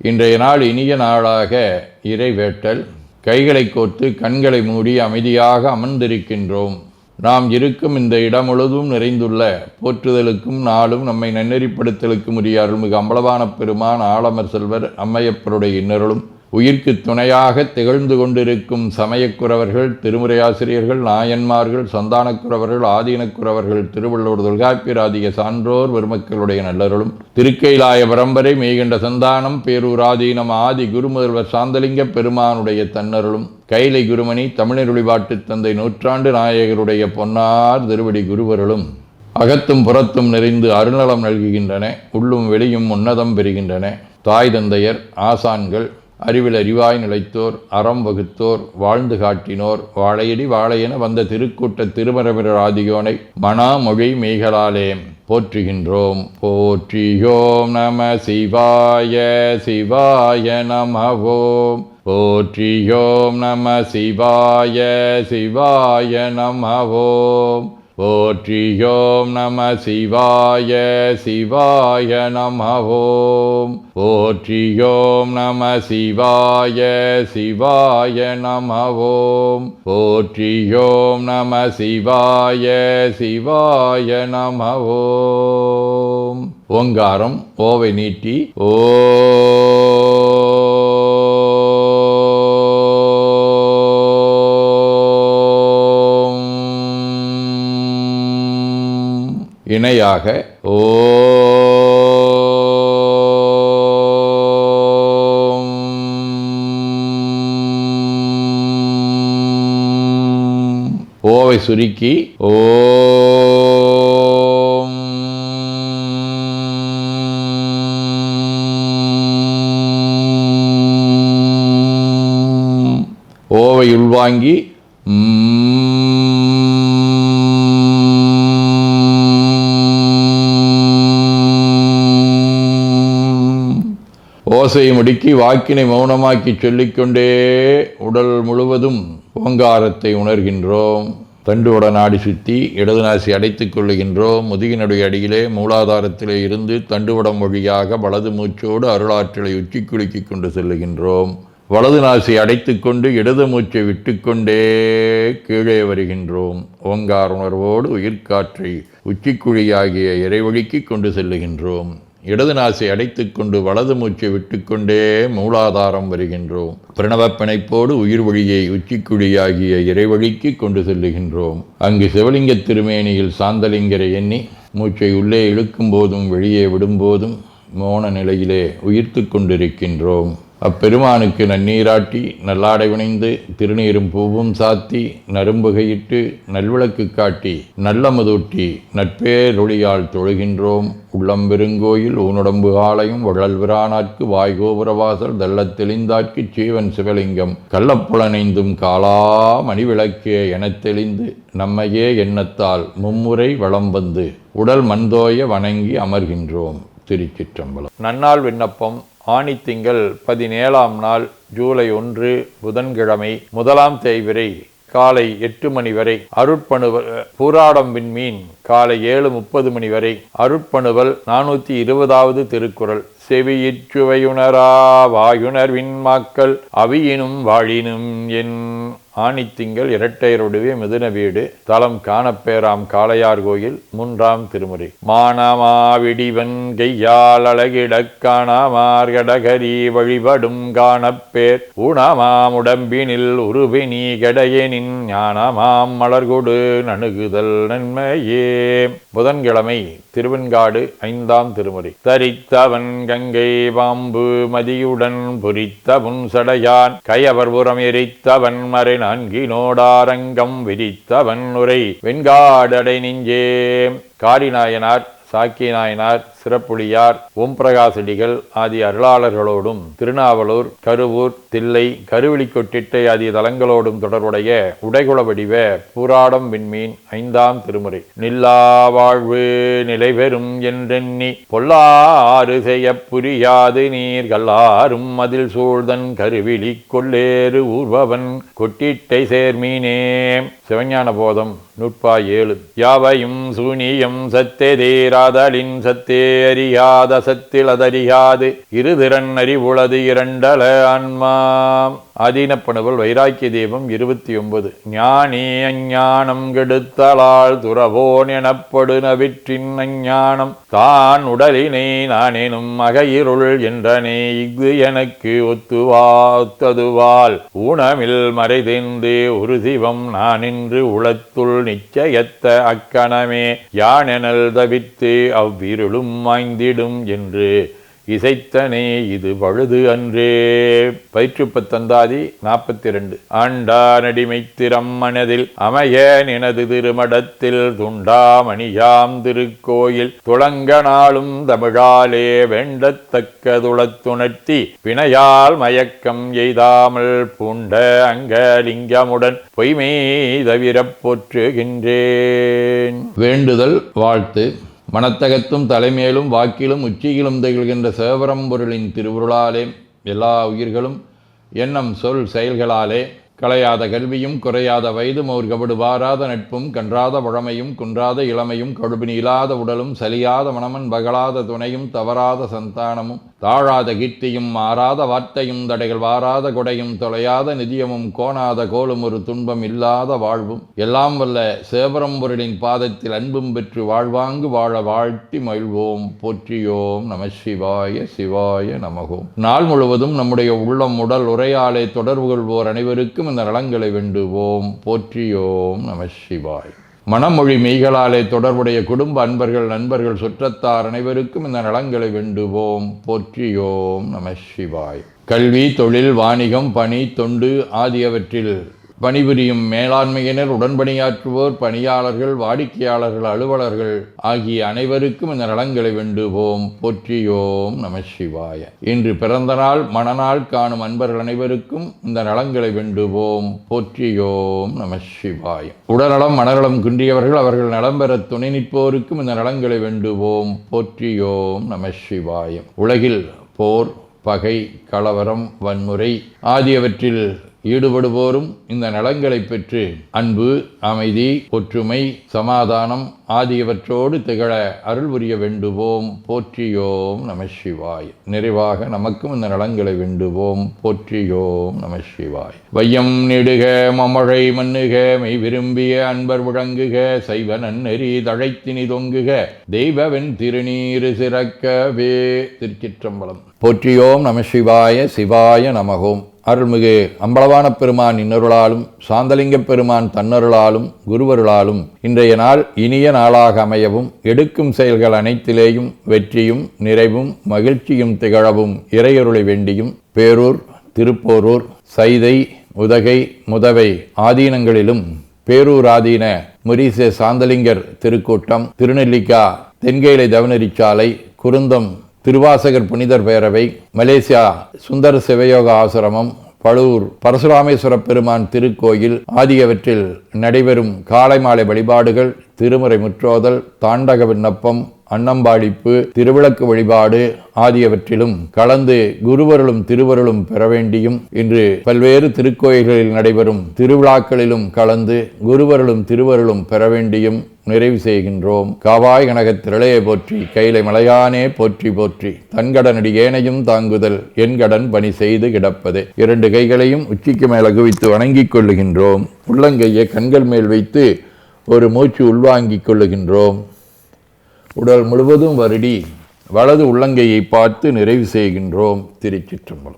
இன்றைய நாள் இனிய நாளாக இறைவேட்டல். கைகளை கோர்த்து கண்களை மூடி அமைதியாக அமர்ந்திருக்கின்றோம். நாம் இருக்கும் இந்த இடம் முழுதும் நிறைந்துள்ள போற்றுதலுக்கும் நாளும் நம்மை நன்னெறிப்படுத்தலுக்கும் உரிய அருள்மிகு அம்பலவான பெருமான் ஆலமர் செல்வர் அம்மையப்பருடைய இன்னருளும் உயிர்க்கு துணையாக திகழ்ந்து கொண்டிருக்கும் சமயக்குறவர்கள், திருமுறையாசிரியர்கள், நாயன்மார்கள், சந்தானக்குறவர்கள், ஆதீனக்குறவர்கள், திருவள்ளுவர் தொல்காப்பியராதிய சான்றோர் பெருமக்களுடைய நல்லருளும் திருக்கைலாய பரம்பரை மெய்கண்ட சந்தானம் பேரூராதீனம் ஆதி குருமுதல்வர் சாந்தலிங்க பெருமானுடைய தன்னருளும் கைலை குருமணி தமிழருளிபாட்டு தந்தை நூற்றாண்டு நாயகருடைய பொன்னார் திருவடி குருவருளும் அகத்தும் புறத்தும் நிறைந்து அருநலம் நல்குகின்றன. உள்ளும் வெளியும் உன்னதம் பெறுகின்றன. தாய் தந்தையர், ஆசான்கள், அறிவில் அறிவாய் நிலைத்தோர், அறம் வகுத்தோர், வாழ்ந்து காட்டினோர், வாழையடி வாழையென வந்த திருக்கூட்ட திருமரபிரர் ஆதியோனை மனாமொழி மெய்களாலே போற்றுகின்றோம். போற்றியோம் நம சிவாய சிவாய நமவோம். போற்றியோம் நம சிவாய சிவாய நமவோம். போற்றியோம் நம சிவாய சிவாய நமவோம். போற்றியோம் நம சிவாய சிவாய நமவோம். போற்றியோம் நம சிவாய சிவாய நமவோம். ஓங்காரம் ஓவை நீட்டி ஓ இணையாக ஓம். ஓவை சுருக்கி ஓம். ஓவை உள்வாங்கி ஓசையை முடுக்கி வாக்கினை மௌனமாக்கி சொல்லிக்கொண்டே உடல் முழுவதும் ஓங்காரத்தை உணர்கின்றோம். தண்டுவட நாடி சுற்றி இடது நாசி அடைத்துக் கொள்ளுகின்றோம். முதுகினுடைய அடியிலே மூலாதாரத்திலே இருந்து தண்டுவடம் வழியாக வலது மூச்சோடு அருளாற்றலை உச்சி குலுக்கி கொண்டு செல்லுகின்றோம். வலது நாசி அடைத்து கொண்டு இடது மூச்சை விட்டுக்கொண்டே கீழே வருகின்றோம். ஓங்கார உணர்வோடு உயிர்காற்றை உச்சிக்குழியாகிய இறைவழிக்கு கொண்டு செல்லுகின்றோம். இடது நாசை அடைத்து கொண்டு வலது மூச்சை விட்டுக்கொண்டே மூலாதாரம் வருகின்றோம். பிரணவ பிணைப்போடு உயிர் வழியை உச்சிக்குழியாகிய இறைவழிக்கு கொண்டு செல்லுகின்றோம். அங்கு சிவலிங்க திருமேனியில் சாந்தலிங்கரை எண்ணி மூச்சை உள்ளே இழுக்கும் போதும் வெளியே விடும்போதும் மோன நிலையிலே உயிர்த்து கொண்டிருக்கின்றோம். அப்பெருமானுக்கு நன்னீராட்டி நல்லாடை வினைந்து திருநீரும் பூவும் சாத்தி நரும்புகையிட்டு நல்விளக்கு காட்டி நல்லமுதூட்டி நட்பேரொளியால் தொழுகின்றோம். உள்ளம் பெருங்கோயில் ஊனுடம்பு ஆலயம் வள்ளல்விரானார்க்கு வாய்கோபுரவாசல் தெள்ளத் தெளிந்தார்க்கு சீவன் சிவலிங்கம் கள்ளப்புலனைந்தும் காலா மணிவிளக்கே எனத் தெளிந்து நம்மையே எண்ணத்தால் மும்முறை வளம் வந்து உடல் மண்தோய வணங்கி அமர்கின்றோம். திருச்சிற்றம்பலம். நன்னாள் விண்ணப்பம். ஆணித்திங்கள் 17ஆம் நாள் ஜூலை 1 புதன்கிழமை 1ஆம் தேய்பிறை காலை 8 மணி வரை அருட்பணுவல் பூராடம் விண்மீன் காலை 7:30 மணி வரை அருட்பணுவல் 420வது திருக்குறள். செவியிற்றுவையுணரா வாயுணர்வின் மாக்கள் அவியினும் வாழினும் என். ஆணித்திங்கள் இரட்டையருடைய மிதுன வீடு. தலம் காணப்பேராம் காளையார் கோயில். 3ஆம் திருமுறை. மானமாவிடிவன் கையால் அழகிடக் காணாமார்கடகரி வழிபடும் காணப்பேர் ஊனமாமுடம்பினில் உருவினி கடையனின் ஞானமாம் மலர்கொடு நணுகுதல் நன்மையே. புதன்கிழமை திருவெண்காடு 5ஆம் திருமுறை. தரித்தவன் கங்கை பாம்பு மதியுடன் புரித்தவன் சடையான் கயவர்புறம் எரித்தவன் மறை நான்கினோடாரங்கம் விரித்தவன் உரை வெண்காடடை நெஞ்சே. காரிநாயனார், சாக்கிய நாயனார், சிறப்புளியார், ஓம்பிரகாசடிகள் ஆதி அருளாளர்களோடும் திருநாவலூர், கருவூர், தில்லை, கருவிழிக்கொட்டிட்டை ஆகிய தலங்களோடும் தொடர்புடைய உடைகுல வடிவ பூராடம் விண்மீன் 5ஆம் திருமுறை. நில்லா வாழ்வு நிலைபெறும் என்றெண்ணி பொல்லாறு செய்ய புரியாது நீர் கல்லாரும் அதில் சூழ்தன் கருவிழி கொள்ளேறு ஊர்வவன் கொட்டிட்டை சேர்மீனே. சிவஞான போதம் நூற்பா 7. யாவையும் சூனியம் சத்தே தேராதலின் சத்தே அறியாத சத்தில் அதறியாது இருதிறன் அறிவுளது இரண்டல ஆன்மா. ஆதீனப்பணுவல் வைராக்கிய தீபம் 29. ஞானே அஞ்ஞானம் கெடுத்தலால் துறவோன் எனப்படு நவிற்றின் அஞ்ஞானம் தான் உடலினை நானெனும் அகையிருள் என்றனே இஃது எனக்கு ஒத்துவாத்ததுவால் ஊனமில் மறைதென்று ஒரு சிவம் நான் என்று உளத்துள் நிச்சயத்த அக்கணமே யானெனல் தவித்து அவ்விருளும் வாய்ந்திடும் என்று இசைத்தனே இது பழுது அன்றே. பயிற்றுப்பத்தந்தாதி 42. ஆண்டானடிமைத்திறம் மனதில் அமைய நினது திருமடத்தில் துண்டாமணியாம் திருக்கோயில் துளங்க நாளும் தமிழாலே வேண்டத்தக்கதுளத்துணர்த்தி பிணையால் மயக்கம் எய்தாமல் பூண்ட அங்கலிங்கமுடன் பொய்மை தவிரப் போற்றுகின்றேன். வேண்டுதல் வாழ்த்து. மனத்தகத்தும் தலைமேலும் வாக்கிலும் உச்சியிலும் திகழ்கின்ற சிவபரம்பொருளின் திருவுருளாலே எல்லா உயிர்களும் எண்ணம் சொல் செயல்களாலே களையாத கல்வியும் குறையாத வயதும் ஒரு கபடு வாராத நட்பும் கன்றாத பழமையும் குன்றாத இளமையும் கடுபினி இல்லாத உடலும் சலியாத மனமன் பகலாத துணையும் தவறாத சந்தானமும் தாழாத கீர்த்தியும் மாறாத வார்த்தையும் தடைகள் வாராத கொடையும் தொலையாத நிதியமும் கோணாத கோலும் ஒரு துன்பம் இல்லாத வாழ்வும் எல்லாம் வல்ல சிவபரம்பொருளின் பாதத்தில் அன்பும் பெற்று வாழ்வாங்கு வாழ வாழ்த்தி மகிழ்வோம். போற்றியோம் நம சிவாய சிவாய நமகோம். நாள் முழுவதும் நம்முடைய உள்ளம் உடல் உரையாலே தொடர்பு கொள்வோர் அனைவருக்கும் இந்த நலங்களை வேண்டுவோம். போற்றியோம் நம சிவாய். மனமொழி மெய்களாலே தொடர்புடைய குடும்ப அன்பர்கள் நண்பர்கள் சுற்றத்தார் அனைவருக்கும் இந்த நலங்களை வேண்டுவோம். போற்றியோம் நம சிவாய். கல்வி தொழில் வாணிகம் பணி தொண்டு ஆகியவற்றில் பணிபுரியும் மேலாண்மையினர் உடன்பணியாற்றுவோர் பணியாளர்கள் வாடிக்கையாளர்கள் அலுவலர்கள் ஆகிய அனைவருக்கும் இந்த நலங்களை வேண்டுவோம். போற்றியோம் நம சிவாய. இன்று பிறந்த நாள் மணநாள் காணும் அன்பர்கள் அனைவருக்கும் இந்த நலங்களை வேண்டுவோம். போற்றியோம் நம சிவாய. உடல்நலம் மனநலம் குன்றியவர்கள் அவர்கள் நலம் பெற துணை நிற்போருக்கும் இந்த நலங்களை வேண்டுவோம். போற்றியோம் நம சிவாய. உலகில் போர் பகை கலவரம் வன்முறை ஆகியவற்றில் ஈடுபடுவோரும் இந்த நலங்களை பெற்று அன்பு அமைதி ஒற்றுமை சமாதானம் ஆகியவற்றோடு திகழ அருள் புரிய வேண்டுவோம். போற்றியோம் நம சிவாய். நிறைவாக நமக்கும் இந்த நலங்களை வேண்டுவோம். போற்றியோம் நம சிவாய். வையம் நெடுக மமழை மண்ணுக மெய் விரும்பிய அன்பர் முழங்குக சைவ நன்னெறி தழைத்தினி தொங்குக தெய்வவென் திருநீரு சிறக்கவே. திருச்சிற்றம்பலம். போற்றியோம் நம சிவாய சிவாய நமகோம். அருள்மிகு அம்பலவான பெருமான் இன்னருளாலும் சாந்தலிங்க பெருமான் தன்னருளாலும் குருவருளாலும் இன்றைய நாள் இனிய நாளாக அமையவும் எடுக்கும் செயல்கள் அனைத்திலேயும் வெற்றியும் நிறைவும் மகிழ்ச்சியும் திகழவும் இறையருளை வேண்டியும் பேரூர் திருப்போரூர் சைதை உதகை முதவை ஆதீனங்களிலும் பேரூர் ஆதீன முரீசே சாந்தலிங்கர் திருக்கூட்டம் திருநெல்லிக்கா தென்கேலை தவனரிச்சாலை குருந்தம் திருவாசகர் புனிதர் பேரவை மலேசியா சுந்தர சிவயோக ஆசிரமம் பழுவூர் பரசுராமேஸ்வர பெருமான் திருக்கோயில் ஆகியவற்றில் நடைபெறும் காலை மாலை வழிபாடுகள் திருமுறை முற்றோதல் தாண்டக விண்ணப்பம் அன்னம்பாடிப்பு திருவிளக்கு வழிபாடு ஆகியவற்றிலும் கலந்து குருவருளும் திருவருளும் பெற வேண்டியும் இன்று பல்வேறு திருக்கோயில்களில் நடைபெறும் திருவிழாக்களிலும் கலந்து குருவருளும் திருவருளும் பெற வேண்டியும் நிறைவு செய்கின்றோம். காவாய் கனகத்திரளையே போற்றி கைலை மலையானே போற்றி போற்றி தன்கடனடி ஏனையும் தாங்குதல் என் கடன் பணி செய்து கிடப்பதே. 2 கைகளையும் உச்சிக்கு மேல் குவித்து வணங்கிக் கொள்ளுகின்றோம். உள்ளங்கையை கண்கள் மேல் வைத்து ஒரு மூச்சு உள்வாங்கிக் கொள்ளுகின்றோம். உடல் முழுவதும் வருடி வலது உள்ளங்கையை பார்த்து நிறைவு செய்கின்றோம். திருச்சிற்றம்பலம்.